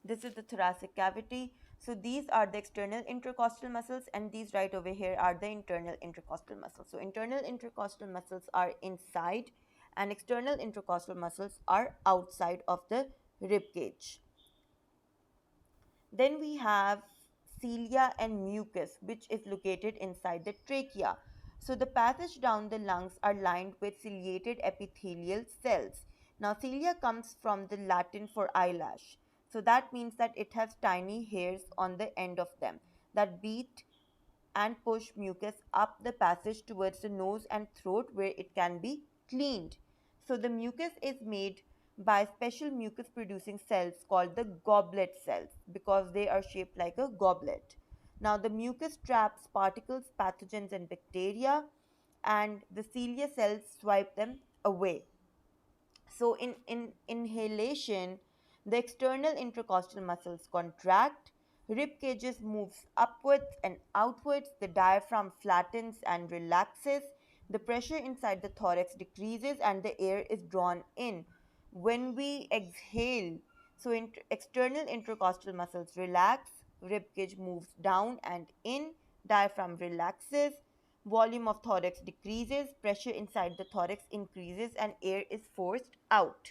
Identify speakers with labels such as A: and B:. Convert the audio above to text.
A: This is the thoracic cavity. So these are the external intercostal muscles, and these right over here are the internal intercostal muscles. So internal intercostal muscles are inside and external intercostal muscles are outside of the rib cage. Then we have cilia and mucus, which is located inside the trachea. So the passage down the lungs are lined with ciliated epithelial cells. Now, cilia comes from the Latin for eyelash. So that means that it has tiny hairs on the end of them that beat and push mucus up the passage towards the nose and throat where it can be cleaned. So the mucus is made by special mucus producing cells called the goblet cells because they are shaped like a goblet. Now the mucus traps particles, pathogens and bacteria, and the cilia cells swipe them away. So, in inhalation, the external intercostal muscles contract, rib cages moves upwards and outwards, the diaphragm flattens and relaxes, the pressure inside the thorax decreases, and the air is drawn in. When we exhale, so external intercostal muscles relax, rib cage moves down and in, diaphragm relaxes, volume of thorax decreases, pressure inside the thorax increases, and air is forced out.